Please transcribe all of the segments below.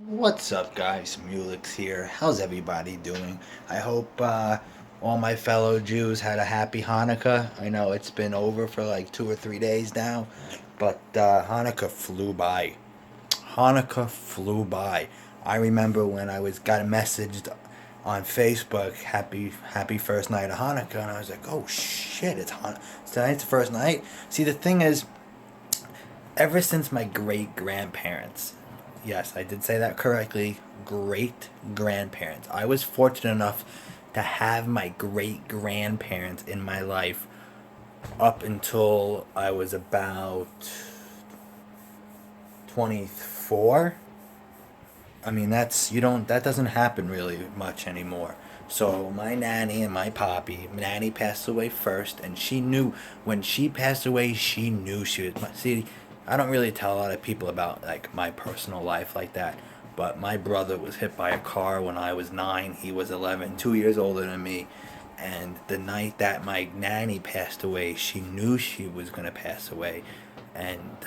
What's up, guys? Mulix here. How's everybody doing? I hope all my fellow Jews had a happy Hanukkah. I know it's been over for like 2 or 3 days now, but Hanukkah flew by. Hanukkah flew by. I remember when I was got messaged on Facebook, happy first night of Hanukkah, and I was like, oh shit, it's Hanukkah. Tonight's the first night. See, the thing is, ever since my great grandparents, yes, I did say that correctly, great grandparents, I was fortunate enough to have my great grandparents in my life up until I was about 24. I mean, that doesn't happen really much anymore. So my nanny and my poppy, nanny passed away first, and she knew when she passed away, she knew she was. See, I don't really tell a lot of people about like my personal life like that, but my brother was hit by a car when I was 9. He was 11, 2 years older than me, and the night that my nanny passed away, she knew she was gonna pass away, and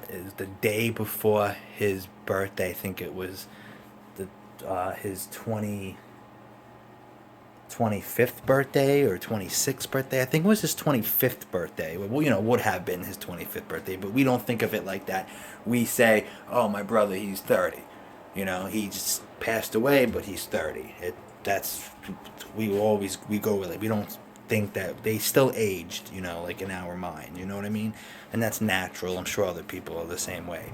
it was the day before his birthday. I think it was his 25th birthday or 26th birthday. I think it was his 25th birthday. Well, would have been his 25th birthday, but we don't think of it like that. We say, oh, my brother, he's 30. He just passed away, but he's 30. We go with it. We don't think that they still aged, like in our mind, you know what I mean? And that's natural. I'm sure other people are the same way.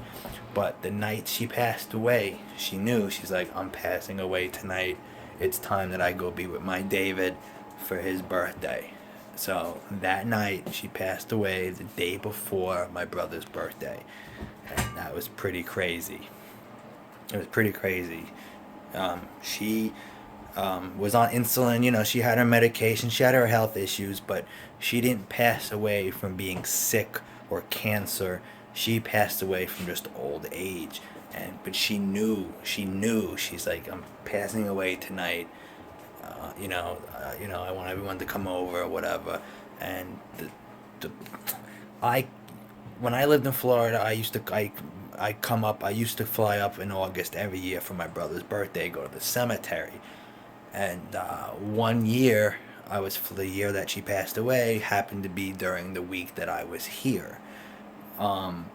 But the night she passed away, she knew. She's like, I'm passing away tonight. It's time that I go be with my David for his birthday. So that night, she passed away the day before my brother's birthday. And that was pretty crazy. It was pretty crazy. She was on insulin. She had her medication. She had her health issues, but she didn't pass away from being sick or cancer. She passed away from just old age. But she knew. She's like, I'm passing away tonight. I want everyone to come over or whatever. And the I when I lived in Florida, I come up. I used to fly up in August every year for my brother's birthday, go to the cemetery. And one year, the year that she passed away, happened to be during the week that I was here. Um,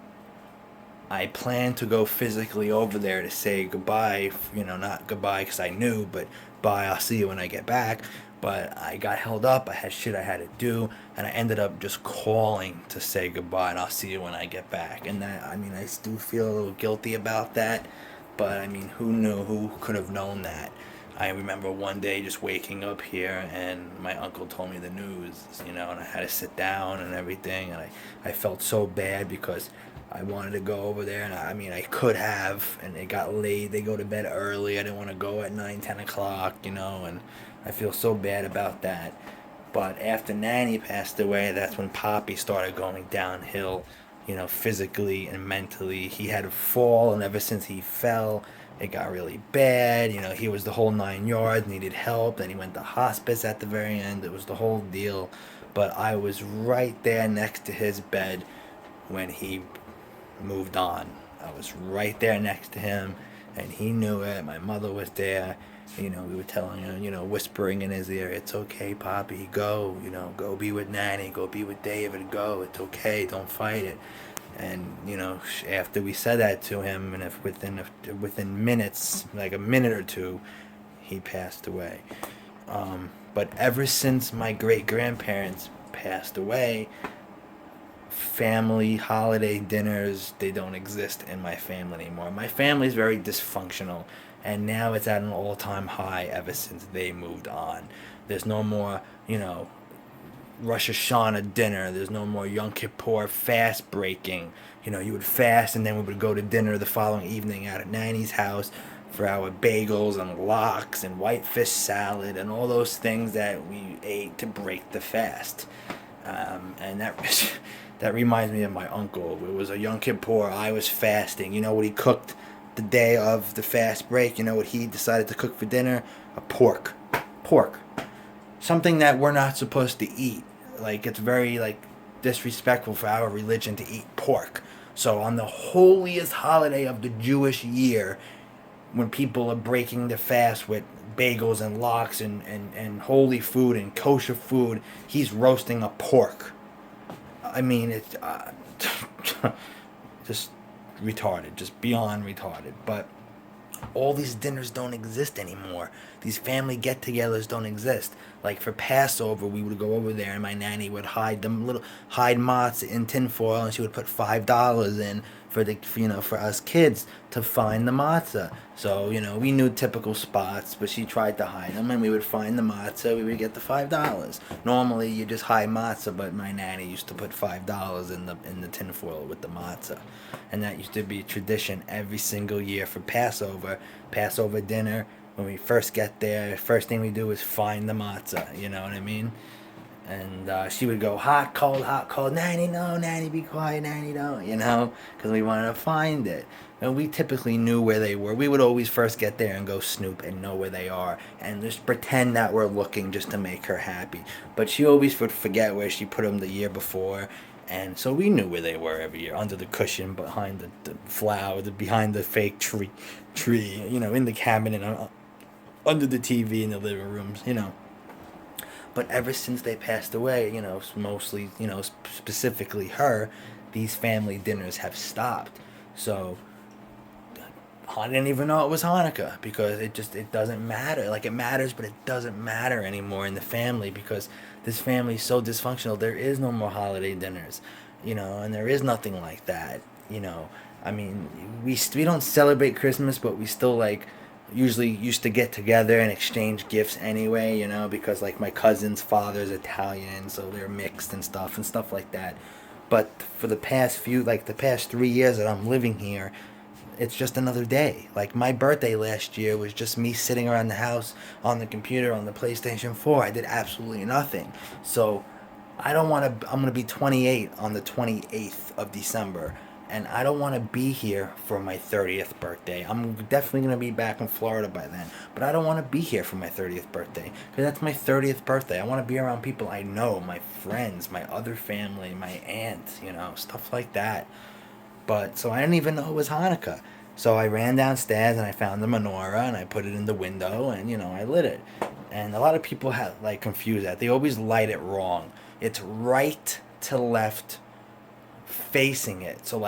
I planned to go physically over there to say goodbye, not goodbye because I knew, but bye, I'll see you when I get back. But I got held up, I had shit I had to do, and I ended up just calling to say goodbye and I'll see you when I get back. And I do feel a little guilty about that, but I mean, who knew? Who could have known that? I remember one day just waking up here and my uncle told me the news, and I had to sit down and everything, and I felt so bad because I wanted to go over there, and I could have, and it got late. They go to bed early. I didn't want to go at 9, 10 o'clock, and I feel so bad about that. But after Nanny passed away, that's when Poppy started going downhill, physically and mentally. He had a fall, and ever since he fell, it got really bad. He was the whole 9 yards, needed help. Then he went to hospice at the very end. It was the whole deal. But I was right there next to his bed when he moved on. I was right there next to him, and he knew it. My mother was there. We were telling him, whispering in his ear, it's okay, Poppy, go, go be with Nanny, go be with David, go, it's okay, don't fight it. And, after we said that to him, and if within minutes, like a minute or two, he passed away. But ever since my great grandparents passed away, family holiday dinners, they don't exist in my family anymore. My family's very dysfunctional, and now it's at an all-time high ever since they moved on. There's no more, Rosh Hashanah dinner. There's no more Yom Kippur fast breaking. You would fast, and then we would go to dinner the following evening out at Nanny's house for our bagels and lox and white fish salad and all those things that we ate to break the fast. And that that reminds me of my uncle. It was a Yom Kippur. I was fasting. You know what he cooked the day of the fast break? You know what he decided to cook for dinner? A pork. Pork. Something that we're not supposed to eat. Like, it's very, disrespectful for our religion to eat pork. So on the holiest holiday of the Jewish year, when people are breaking the fast with bagels and lox and holy food and kosher food, he's roasting a pork. I mean, it's just retarded, just beyond retarded. But all these dinners don't exist anymore. These family get-togethers don't exist. Like for Passover, we would go over there, and my nanny would hide matzah in tinfoil, and she would put $5 in for us kids to find the matzah. So we knew typical spots, but she tried to hide them, and we would find the matzah. We would get the $5. Normally, you just hide matzah, but my nanny used to put $5 in the tinfoil with the matzah, and that used to be a tradition every single year for Passover dinner. When we first get there, first thing we do is find the matzah. You know what I mean? And she would go hot, cold. Nanny, no, Nanny, be quiet, Nanny, don't. Because we wanted to find it. And we typically knew where they were. We would always first get there and go snoop and know where they are and just pretend that we're looking just to make her happy. But she always would forget where she put them the year before. And so we knew where they were every year, under the cushion, behind the flower, behind the fake tree, in the cabinet, under the TV in the living rooms, But ever since they passed away, mostly, specifically her, these family dinners have stopped. So I didn't even know it was Hanukkah because it doesn't matter. Like it matters, but it doesn't matter anymore in the family because this family is so dysfunctional. There is no more holiday dinners, and there is nothing like that. I mean, we don't celebrate Christmas, but we still usually used to get together and exchange gifts anyway, because like my cousin's father's Italian, so they're mixed and stuff like that. But for the past 3 years that I'm living here, it's just another day. Like my birthday last year was just me sitting around the house on the computer on the PlayStation 4. I did absolutely nothing. So I don't want to. I'm gonna be 28 on the 28th of December, and I don't want to be here for my 30th birthday. I'm definitely going to be back in Florida by then, but I don't want to be here for my 30th birthday because that's my 30th birthday. I want to be around people I know, my friends, my other family, my aunt, stuff like that. But so I didn't even know it was Hanukkah. So I ran downstairs and I found the menorah and I put it in the window and I lit it. And a lot of people have confused that. They always light it wrong. It's right to left facing it. So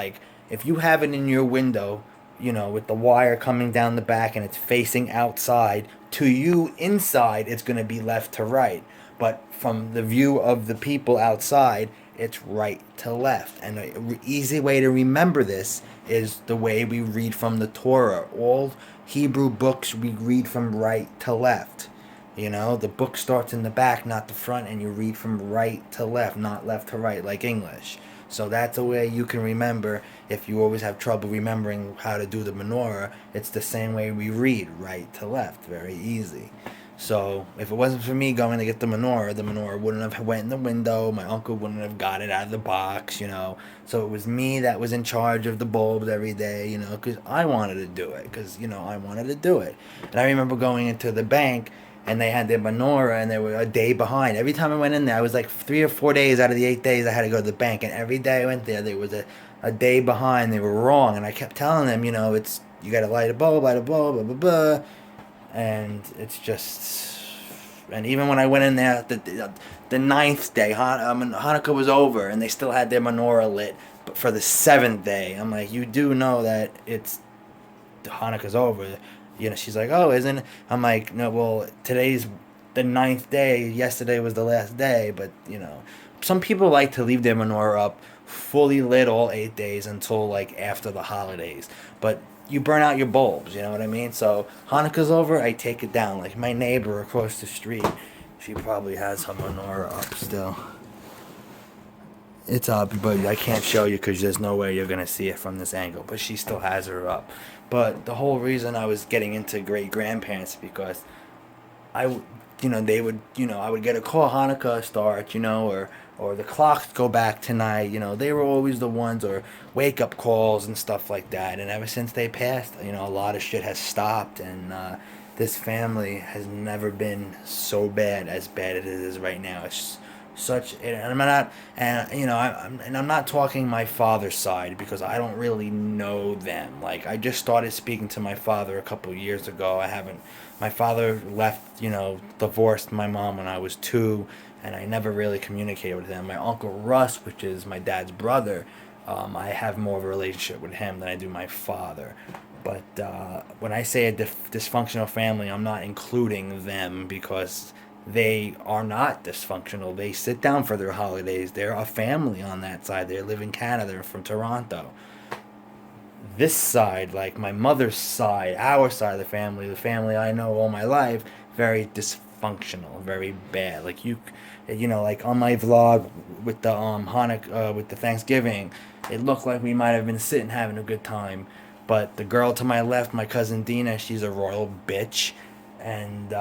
if you have it in your window, with the wire coming down the back and it's facing outside, to you inside it's going to be left to right. But from the view of the people outside, it's right to left. And an easy way to remember this is the way we read from the Torah. All Hebrew books we read from right to left. The book starts in the back, not the front, and you read from right to left, not left to right like English. So that's a way you can remember if you always have trouble remembering how to do the menorah. It's the same way we read, right to left, very easy. So if it wasn't for me going to get the menorah wouldn't have went in the window. My uncle wouldn't have got it out of the box, So it was me that was in charge of the bulbs every day, because I wanted to do it, I wanted to do it. And I remember going into the bank, and they had their menorah, and they were a day behind. Every time I went in there, I was 3 or 4 days out of the 8 days I had to go to the bank, and every day I went there was a day behind. They were wrong, and I kept telling them, it's you got to light a bulb, blah, blah, blah. And it's just... And even when I went in there, the 9th day, Hanukkah was over, and they still had their menorah lit. But for the 7th day, I'm like, you do know that Hanukkah's over. She's like, oh, isn't it? I'm like, no, well, today's the 9th day. Yesterday was the last day. But, some people like to leave their menorah up fully lit all 8 days until, after the holidays. But you burn out your bulbs, you know what I mean? So Hanukkah's over, I take it down. Like my neighbor across the street, she probably has her menorah up still. It's up, but I can't show you because there's no way you're going to see it from this angle. But she still has her up. But the whole reason I was getting into great-grandparents because I would get a call, Hanukkah start, or the clocks go back tonight, they were always the ones, or wake-up calls and stuff like that. And ever since they passed, a lot of shit has stopped, and this family has never been so bad as it is right now. It's such, and I'm not, and you know, I'm not talking my father's side because I don't really know them. Like I just started speaking to my father a couple of years ago. I haven't. My father left, you know, divorced my mom when I was 2, and I never really communicated with him. My uncle Russ, which is my dad's brother, I have more of a relationship with him than I do my father. But when I say a dysfunctional family, I'm not including them because they are not dysfunctional. They sit down for their holidays. They're a family on that side. They live in Canada. They're from Toronto. This side, like my mother's side, our side of the family I know all my life, very dysfunctional, very bad. Like you know, like on my vlog with the Hanukkah, with the Thanksgiving, it looked like we might have been sitting having a good time, but the girl to my left, my cousin Dina, she's a royal bitch, and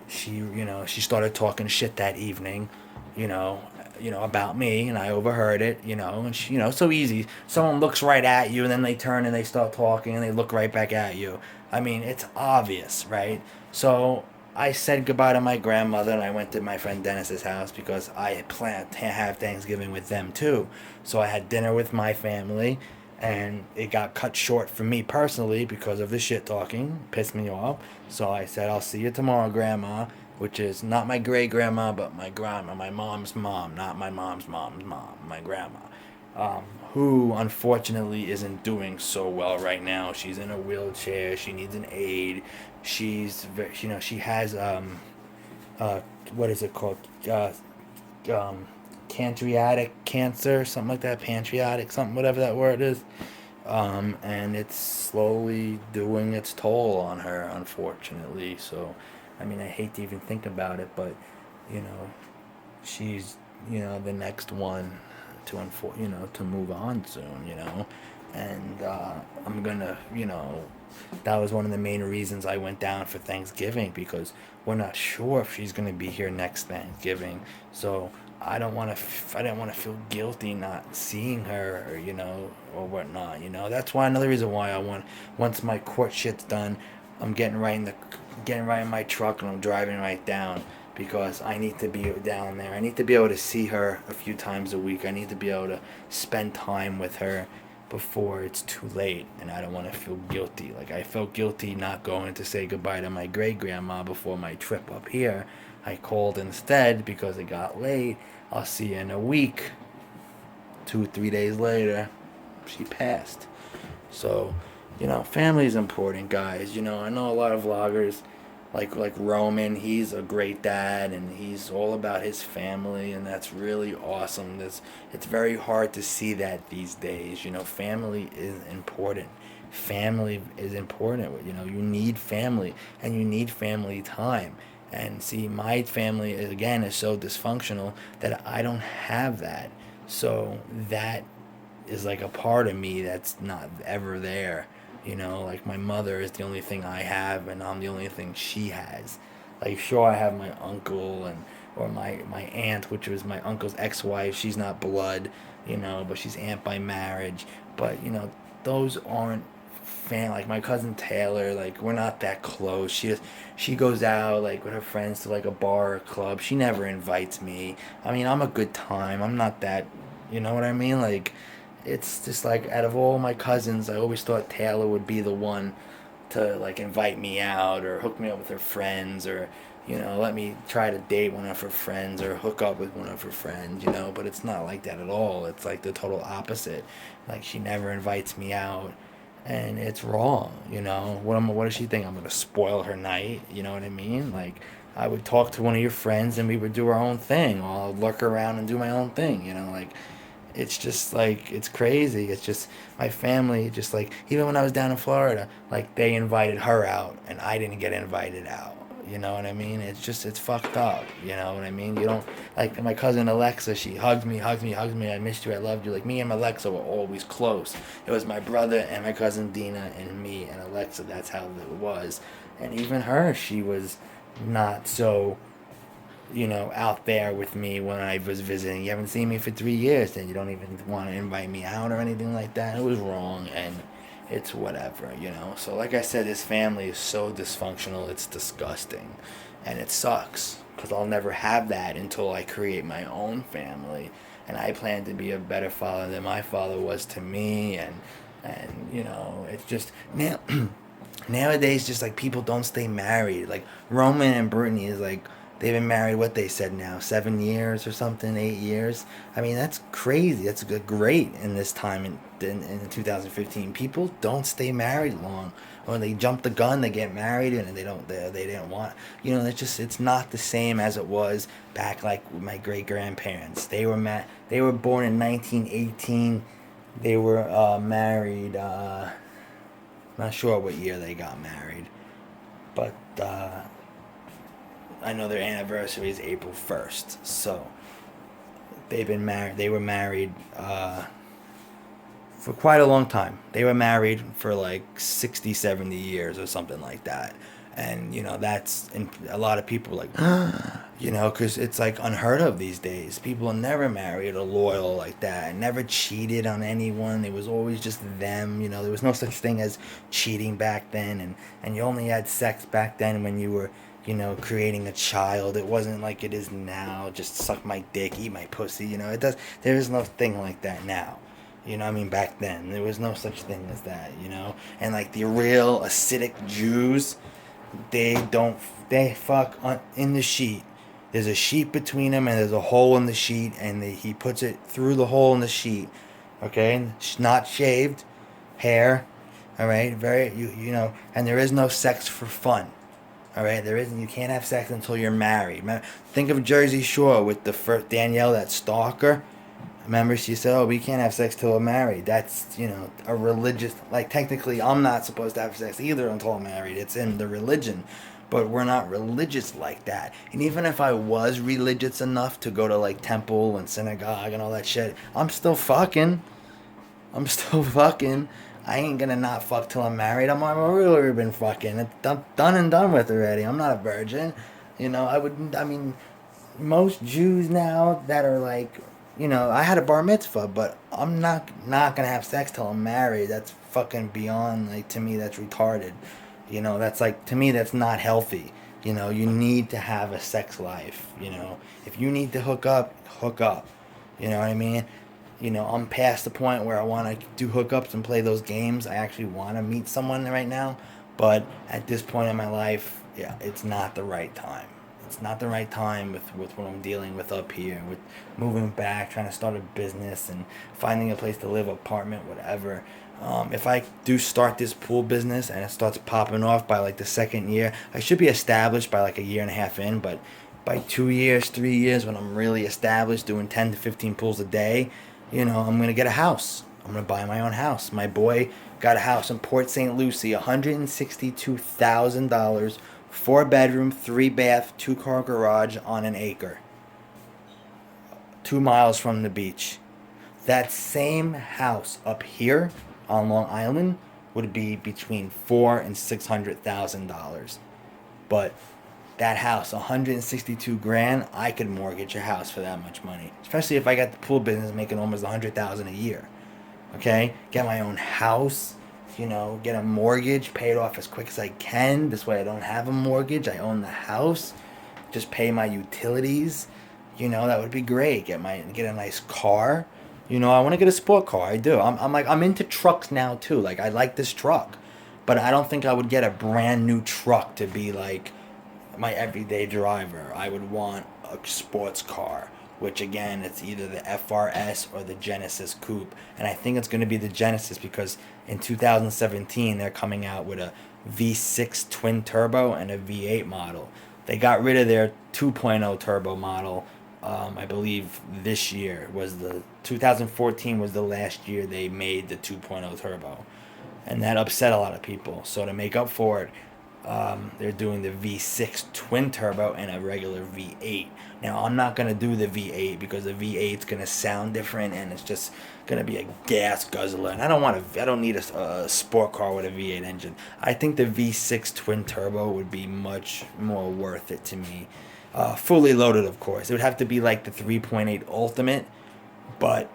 she started talking shit that evening, you know, about me, and I overheard it, and so easy. Someone looks right at you, and then they turn and they start talking, and they look right back at you. I mean, it's obvious, right? So I said goodbye to my grandmother, and I went to my friend Dennis's house because I had planned to have Thanksgiving with them too. So I had dinner with my family, and it got cut short for me personally because of the shit talking. Pissed me off. So I said, I'll see you tomorrow, Grandma, which is not my great grandma, but my grandma, my mom's mom, not my mom's mom, my grandma, who unfortunately isn't doing so well right now. She's in a wheelchair. She needs an aid. She has uh, what is it called? Um, pancreatic cancer, something like that. Pancreatic, something, whatever that word is. And it's slowly doing its toll on her, unfortunately. So, I mean, I hate to even think about it, but you know, she's the next one to move on soon. And I'm gonna that was one of the main reasons I went down for Thanksgiving because we're not sure if she's gonna be here next Thanksgiving. So I didn't want to feel guilty not seeing her, or whatnot. That's why another reason why I want once my court shit's done, I'm getting right in my truck and I'm driving right down because I need to be down there. I need to be able to see her a few times a week. I need to be able to spend time with her before it's too late, and I don't want to feel guilty. Like I felt guilty not going to say goodbye to my great grandma before my trip up here. I called instead because it got late. I'll see you in a week. 2-3 days later, she passed. So, family is important, guys. I know a lot of vloggers, like Roman. He's a great dad, and he's all about his family, and that's really awesome. It's very hard to see that these days. Family is important. Family is important. You need family, and you need family time. And see, my family again is so dysfunctional that I don't have that. So that is like a part of me that's not ever there. Like my mother is the only thing I have, and I'm the only thing she has. Like, sure, I have my uncle or my aunt, which was my uncle's ex-wife. She's not blood, but she's aunt by marriage. But those aren't like my cousin Taylor. Like, we're not that close. She goes out like with her friends to like a bar or club. She never invites me. I mean, I'm a good time. I'm not that. You know what I mean? Like, it's just like out of all my cousins, I always thought Taylor would be the one to like invite me out or hook me up with her friends, or let me try to date one of her friends or hook up with one of her friends, but it's not like that at all. It's like the total opposite. Like, she never invites me out, and it's wrong. What does she think? I'm gonna spoil her night? You know what I mean? Like, I would talk to one of your friends and we would do our own thing, or I'll lurk around and do my own thing. Like, it's just like, it's crazy. It's just my family, just like, even when I was down in Florida, like, they invited her out and I didn't get invited out. You know what I mean? It's fucked up. You know what I mean? You don't, like my cousin Alexa, she hugged me. I missed you. I loved you. Like, me and Alexa were always close. It was my brother and my cousin Dina and me and Alexa. That's how it was. And even her, she was not so, out there with me when I was visiting. You haven't seen me for 3 years, and you don't even want to invite me out or anything like that. It was wrong, and it's whatever. So like I said, this family is so dysfunctional, it's disgusting, and it sucks. because I'll never have that until I create my own family. And I plan to be a better father than my father was to me. And you know, it's just now. Nowadays, just like people don't stay married. Like Roman and Brittany is like they've been married. What they said now, 7 years or something, 8 years. I mean, that's crazy. That's great in this time in 2015. People don't stay married long, or they jump the gun. They get married and they didn't want. You know, it's not the same as it was back like with my great grandparents. They were born in 1918. They were married. Not sure what year they got married, but I know their anniversary is April 1st. So they've been married. They were married for quite a long time. They were married for like 60, 70 years or something like that. And, you know, that's, and a lot of people like, you know, because it's like unheard of these days. People never married or loyal like that, never cheated on anyone. It was always just them. You know, there was no such thing as cheating back then. And you only had sex back then when you were, you know, creating a child. It wasn't like it is now. Just suck my dick, eat my pussy. You know, there is no thing like that now. You know, I mean, back then there was no such thing as that. You know, and like the real acidic Jews, they fuck in the sheet. There's a sheet between them, and there's a hole in the sheet, and he puts it through the hole in the sheet. Okay, not shaved, hair. All right, you know, and there is no sex for fun. All right, there isn't. You can't have sex until you're married. Think of Jersey Shore with the first Danielle, that stalker. Remember, she said, "Oh, we can't have sex till we're married." That's, you know, a religious. Like, technically, I'm not supposed to have sex either until I'm married. It's in the religion, but we're not religious like that. And even if I was religious enough to go to like temple and synagogue and all that shit, I'm still fucking. I'm still fucking. I ain't gonna not fuck till I'm married. I've already been fucking. It's done and done with already. I'm not a virgin. You know, I mean, most Jews now that are like, you know, I had a bar mitzvah, but I'm not gonna have sex till I'm married. That's fucking beyond, like, to me, that's retarded. You know, that's like, to me, that's not healthy. You know, you need to have a sex life. You know, if you need to hook up, hook up. You know what I mean? You know, I'm past the point where I want to do hookups and play those games. I actually want to meet someone right now, but at this point in my life, yeah, it's not the right time. It's not the right time with what I'm dealing with up here, with moving back, trying to start a business and finding a place to live, apartment, whatever. If I do start this pool business and it starts popping off by like the second year, I should be established by like a year and a half in, but by 2 years, 3 years, when I'm really established doing 10 to 15 pools a day, you know, I'm going to get a house. I'm going to buy my own house. My boy got a house in Port St. Lucie, $162,000, 4 bedroom, 3 bath, 2 car garage on an acre, 2 miles from the beach. That same house up here on Long Island would be between $400,000 and $600,000. But that house, 162 grand, I could mortgage a house for that much money. Especially if I got the pool business making almost 100,000 a year. Okay? Get my own house, you know, get a mortgage, pay it off as quick as I can. This way I don't have a mortgage. I own the house. Just pay my utilities. You know, that would be great. Get a nice car. You know, I want to get a sport car. I do. I'm into trucks now too. Like, I like this truck. But I don't think I would get a brand new truck to be like my everyday driver. I would want a sports car, which again, it's either the FRS or the Genesis Coupe. And I think it's going to be the Genesis because in 2017 they're coming out with a V6 twin turbo and a V8 model. They got rid of their 2.0 turbo model. I believe this year was 2014 was the last year they made the 2.0 turbo, and that upset a lot of people. So to make up for it, they're doing the V6 twin turbo and a regular V8. Now, I'm not going to do the V8 because the V8's going to sound different and it's just going to be a gas guzzler. And I don't need a sport car with a V8 engine. I think the V6 twin turbo would be much more worth it to me. Fully loaded, of course. It would have to be like the 3.8 Ultimate, but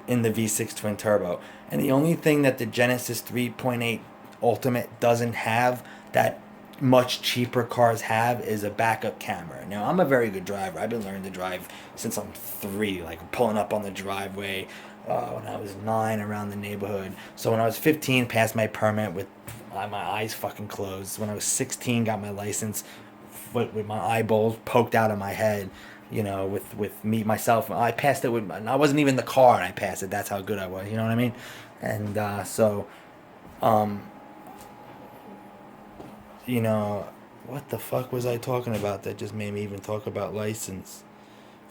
in the V6 twin turbo. And the only thing that the Genesis 3.8 Ultimate doesn't have that much cheaper cars have is a backup camera. Now, I'm a very good driver. I've been learning to drive since I'm 3, like pulling up on the driveway when I was 9 around the neighborhood. So when I was 15, passed my permit with my eyes fucking closed. When I was 16, got my license with my eyeballs poked out of my head. You know, with me myself, I passed it with. I wasn't even in the car, and I passed it. That's how good I was. You know what I mean? And um, you know, what the fuck was I talking about that just made me even talk about license?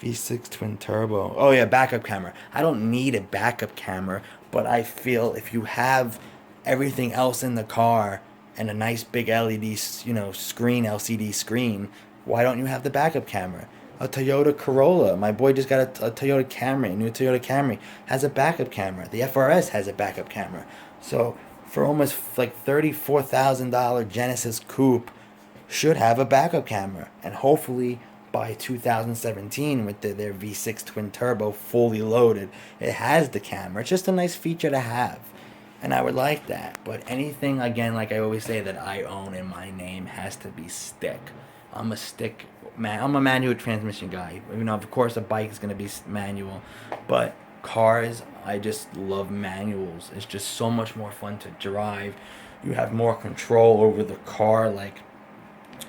V6 twin turbo. Oh yeah, backup camera. I don't need a backup camera, but I feel if you have everything else in the car and a nice big LED, screen, LCD screen, why don't you have the backup camera? A Toyota Corolla. My boy just got a Toyota Camry. New Toyota Camry has a backup camera. The FRS has a backup camera. So for almost like $34,000 Genesis Coupe should have a backup camera, and hopefully by 2017 with their V6 twin turbo fully loaded, it has the camera. It's just a nice feature to have, and I would like that. But anything, again, like I always say, that I own in my name has to be stick. I'm a stick man. I'm a manual transmission guy. You know, of course, a bike is gonna be manual, but cars, I just love manuals. It's just so much more fun to drive. You have more control over the car, like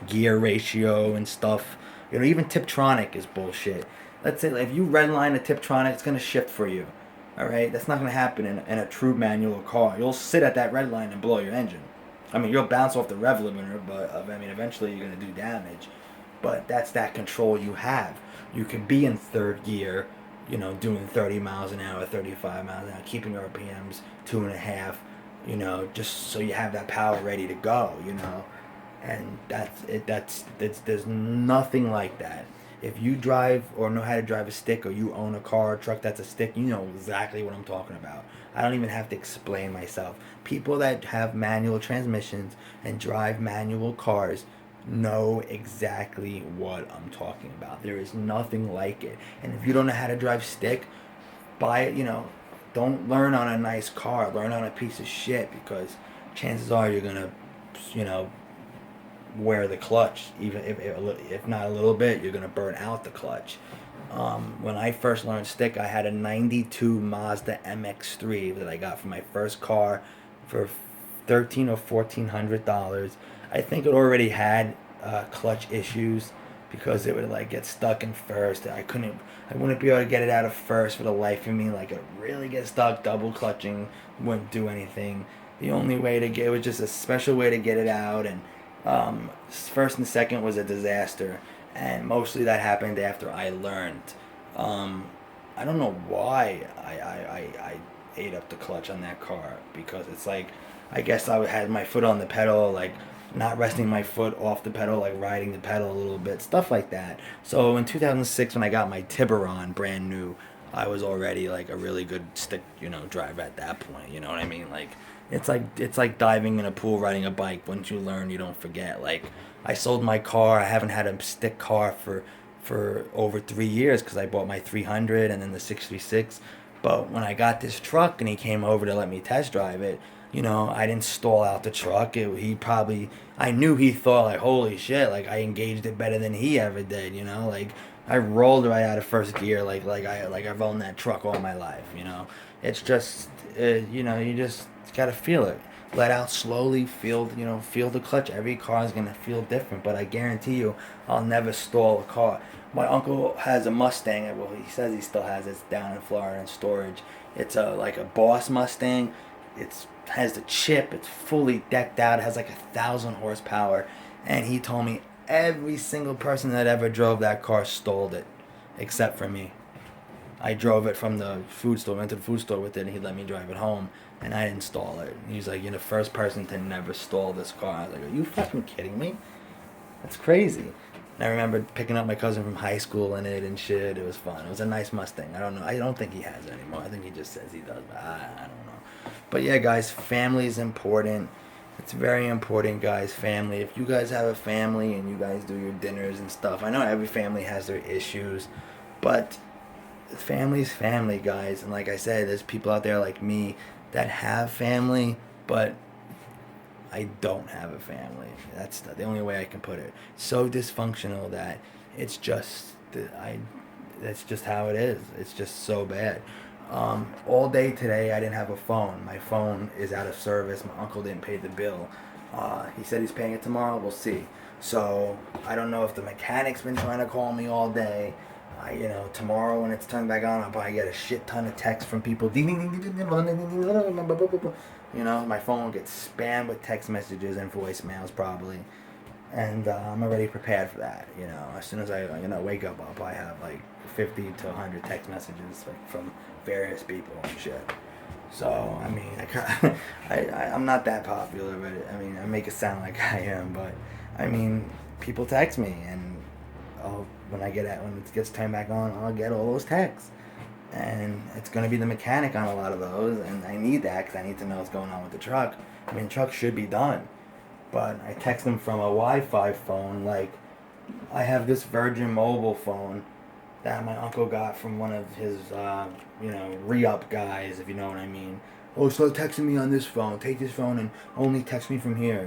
gear ratio and stuff. You know, even Tiptronic is bullshit. Let's say like, if you redline a Tiptronic, it's gonna shift for you. All right, that's not gonna happen in a true manual car. You'll sit at that red line and blow your engine. I mean, you'll bounce off the rev limiter, but I mean, eventually you're gonna do damage. But that's that control you have. You can be in third gear, you know, doing 30 miles an hour, 35 miles an hour, keeping your RPMs 2.5, you know, just so you have that power ready to go, you know. And that's it. There's nothing like that. If you drive or know how to drive a stick, or you own a car or truck that's a stick, you know exactly what I'm talking about. I don't even have to explain myself. People that have manual transmissions and drive manual cars know exactly what I'm talking about. There is nothing like it. And if you don't know how to drive stick, buy it, you know, don't learn on a nice car, learn on a piece of shit, because chances are you're gonna, you know, wear the clutch. Even if not a little bit, you're gonna burn out the clutch. When I first learned stick, I had a '92 Mazda MX-3 that I got from my first car for $13 or $1,400. I think it already had clutch issues, because it would like get stuck in first. I wouldn't be able to get it out of first for the life of me. Like, it really get stuck. Double clutching wouldn't do anything. The only way to get it was just a special way to get it out, and first and second was a disaster, and mostly that happened after I learned. I don't know why I ate up the clutch on that car, because it's like, I guess I had my foot on the pedal, like not resting my foot off the pedal, like riding the pedal a little bit, stuff like that. So in 2006, when I got my Tiburon brand new, I was already like a really good stick, you know, driver at that point. You know what I mean? Like, it's like diving in a pool, riding a bike. Once you learn, you don't forget. Like, I sold my car. I haven't had a stick car for over 3 years, because I bought my 300 and then the 636. But when I got this truck and he came over to let me test drive it, you know, I didn't stall out the truck. I knew he thought like, holy shit, like I engaged it better than he ever did. You know, like I rolled right out of first gear, like I've owned that truck all my life. You know, it's just, you know, you just gotta feel it. Let out slowly, feel the clutch. Every car is gonna feel different, but I guarantee you, I'll never stall a car. My uncle has a Mustang. Well, he says he still has it. It's down in Florida in storage. It's like a Boss Mustang. It's has the chip. It's fully decked out. It has like 1,000 horsepower. And he told me every single person that ever drove that car stalled it, except for me. I drove it from the food store, went to the food store with it, and he let me drive it home, and I didn't stall it. He's like, you're the first person to never stall this car. I was like, are you fucking kidding me? That's crazy. And I remember picking up my cousin from high school in it and shit. It was fun. It was a nice Mustang. I don't know. I don't think he has it anymore. I think he just says he does, but I don't know. But yeah, guys, family is important. It's very important, guys, family. If you guys have a family and you guys do your dinners and stuff, I know every family has their issues, but family's family, guys. And like I said, there's people out there like me that have family, but I don't have a family. That's the only way I can put it. So dysfunctional that it's just I. That's just how it is. It's just so bad. All day today, I didn't have a phone. My phone is out of service. My uncle didn't pay the bill. He said he's paying it tomorrow. We'll see. So I don't know if the mechanic's been trying to call me all day. Tomorrow when it's turned back on, I'll probably get a shit ton of texts from people. My phone will get spammed with text messages and voicemails probably, and I'm already prepared for that. As soon as I wake up, I'll probably have like 50 to 100 text messages from various people and shit. So I mean, I'm not that popular, but I mean, I make it sound like I am, but I mean, people text me, and when it gets turned back on, I'll get all those texts, and it's gonna be the mechanic on a lot of those, and I need that because I need to know what's going on with the truck. I mean, the truck should be done, but I text them from a Wi-Fi phone. Like, I have this Virgin Mobile phone that my uncle got from one of his, re-up guys, if you know what I mean. Oh, start texting me on this phone. Take this phone and only text me from here,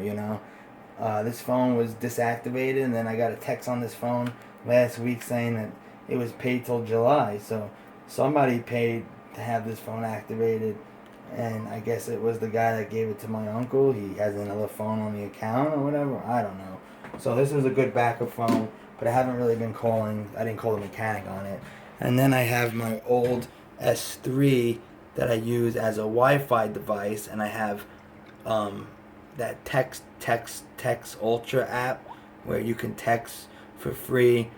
This phone was deactivated, and then I got a text on this phone last week saying that it was paid till July. So somebody paid to have this phone activated, and I guess it was the guy that gave it to my uncle. He has another phone on the account or whatever. I don't know. So this is a good backup phone, but I haven't really been calling. I didn't call the mechanic on it. And then I have my old S3 that I use as a Wi-Fi device, and I have that text Ultra app where you can text for free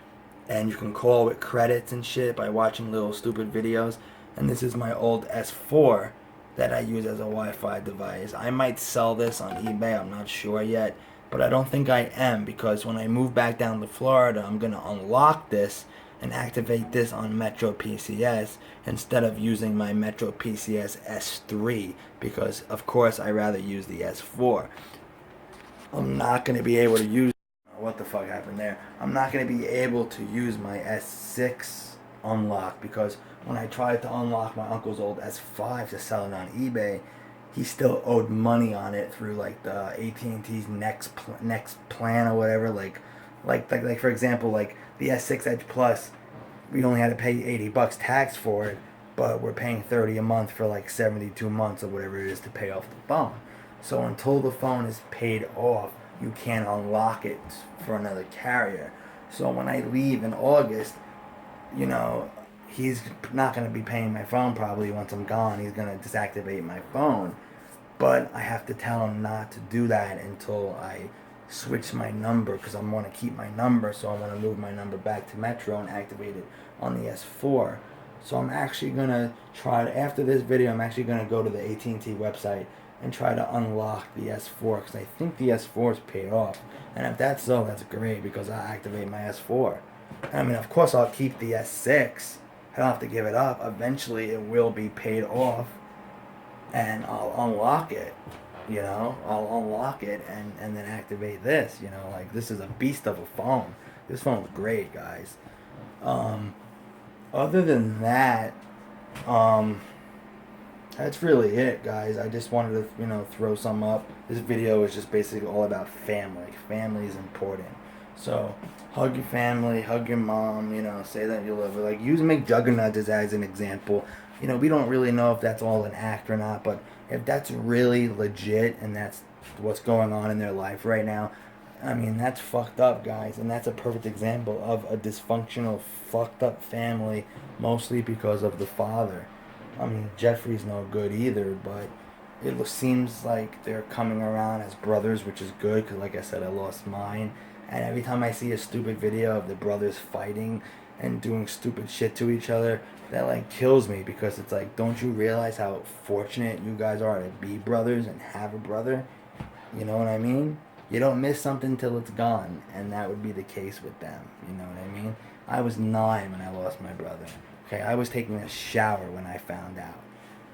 and you can call with credits and shit by watching little stupid videos. And this is my old S4 that I use as a Wi-Fi device. I might sell this on eBay, I'm not sure yet, but I don't think I am, because when I move back down to Florida, I'm going to unlock this and activate this on Metro PCS instead of using my Metro PCS S3, because of course I rather use the S4. I'm not going to be able to use, what the fuck happened there? I'm not going to be able to use my S6 unlock, because when I tried to unlock my uncle's old S5 to sell it on eBay, he still owed money on it through like the AT&T's next plan or whatever. Like for example, like the S6 Edge Plus, we only had to pay $80 tax for it, but we're paying $30 a month for like 72 months or whatever it is to pay off the phone. So until the phone is paid off, you can't unlock it for another carrier. So when I leave in August, he's not going to be paying my phone probably once I'm gone. He's going to deactivate my phone. But I have to tell him not to do that until I switch my number, because I want to keep my number, so I want to move my number back to Metro and activate it on the S4. So I'm actually going to try to, after this video, I'm actually going to go to the AT&T website and try to unlock the S4, because I think the S4 is paid off. And if that's so, that's great, because I'll activate my S4. I mean, of course, I'll keep the S6. I don't have to give it up. Eventually, it will be paid off, and I'll unlock it. I'll unlock it and then activate this. Like, this is a beast of a phone. This phone's great, guys. Other than that, that's really it, guys. I just wanted to, throw some up. This video is just basically all about family. Family is important. So, hug your family, hug your mom, say that you love her. Like, use McJuggernuts as an example. We don't really know if that's all an act or not, but if that's really legit and that's what's going on in their life right now, I mean, that's fucked up, guys. And that's a perfect example of a dysfunctional, fucked up family, mostly because of the father. I mean, Jeffrey's no good either, but it seems like they're coming around as brothers, which is good, because like I said, I lost mine. And every time I see a stupid video of the brothers fighting and doing stupid shit to each other, that like kills me, because it's like, don't you realize how fortunate you guys are to be brothers and have a brother? You know what I mean? You don't miss something till it's gone, and that would be the case with them. You know what I mean? I was 9 when I lost my brother. Okay, I was taking a shower when I found out.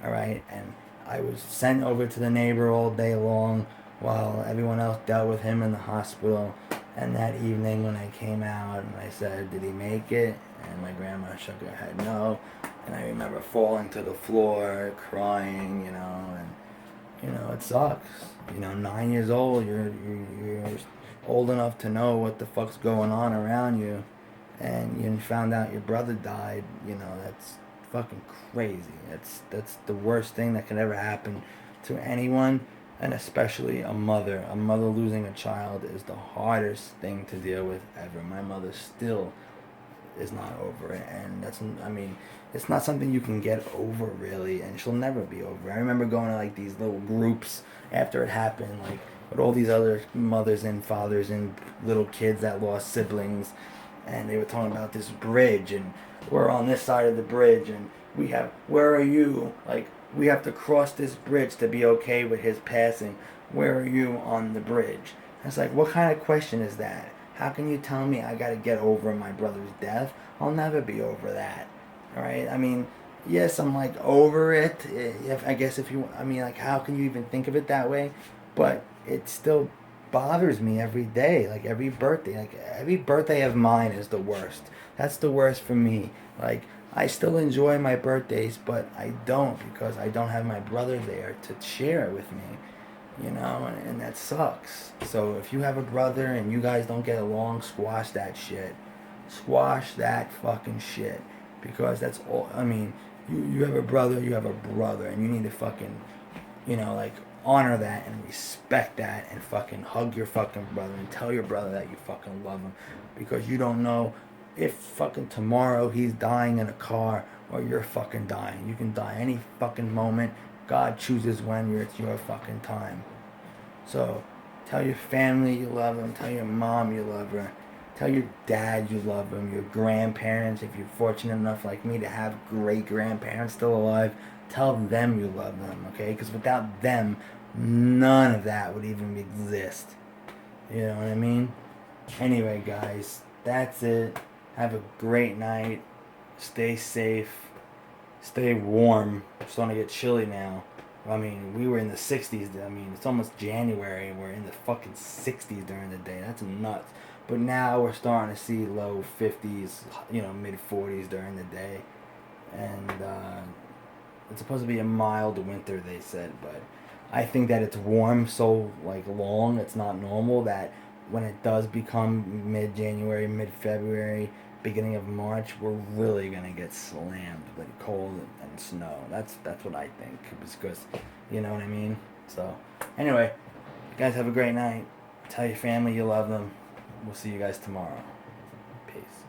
Alright? And I was sent over to the neighbor all day long while everyone else dealt with him in the hospital. And that evening when I came out and I said, did he make it? And my grandma shook her head no. And I remember falling to the floor, crying, and You know, it sucks. You know, 9 years old, you're old enough to know what the fuck's going on around you, and you found out your brother died. You know, that's fucking crazy. That's the worst thing that could ever happen to anyone, and especially a mother. A mother losing a child is the hardest thing to deal with ever. My mother still is not over it, and that's, I mean, it's not something you can get over really, and she'll never be over. I remember going to like these little groups after it happened, like with all these other mothers and fathers and little kids that lost siblings, and they were talking about this bridge, and we're on this side of the bridge, and where are you, like, we have to cross this bridge to be okay with his passing. Where are you on the bridge? It's like, what kind of question is that? How can you tell me I gotta get over my brother's death? I'll never be over that. Alright? I mean, yes, I'm like over it. If I guess if you, I mean, like, how can you even think of it that way? But it still bothers me every day. Like, every birthday of mine is the worst. That's the worst for me. Like, I still enjoy my birthdays, but I don't because I don't have my brother there to share it with me, you know, and that sucks. So if you have a brother and you guys don't get along, squash that shit. Squash that fucking shit. Because that's all, I mean, you have a brother, and you need to fucking, you know, like, honor that and respect that and fucking hug your fucking brother and tell your brother that you fucking love him. Because you don't know if fucking tomorrow he's dying in a car or you're fucking dying. You can die any fucking moment. God chooses when it's your fucking time. So tell your family you love them. Tell your mom you love her. Tell your dad you love him. Your grandparents, if you're fortunate enough like me to have great grandparents still alive, tell them you love them, okay? Because without them, none of that would even exist. You know what I mean? Anyway, guys, that's it. Have a great night. Stay safe. Stay warm. It's starting to get chilly now. I mean, we were in the 60s. I mean, it's almost January and we're in the fucking 60s during the day. That's nuts. But now we're starting to see low 50s, you know, mid 40s during the day. And it's supposed to be a mild winter, they said. But I think that it's warm so, like, long, it's not normal that when it does become mid January, mid February, beginning of March, we're really gonna get slammed with cold and snow. That's what I think. Because, you know what I mean. So, anyway, you guys have a great night. Tell your family you love them. We'll see you guys tomorrow. Peace.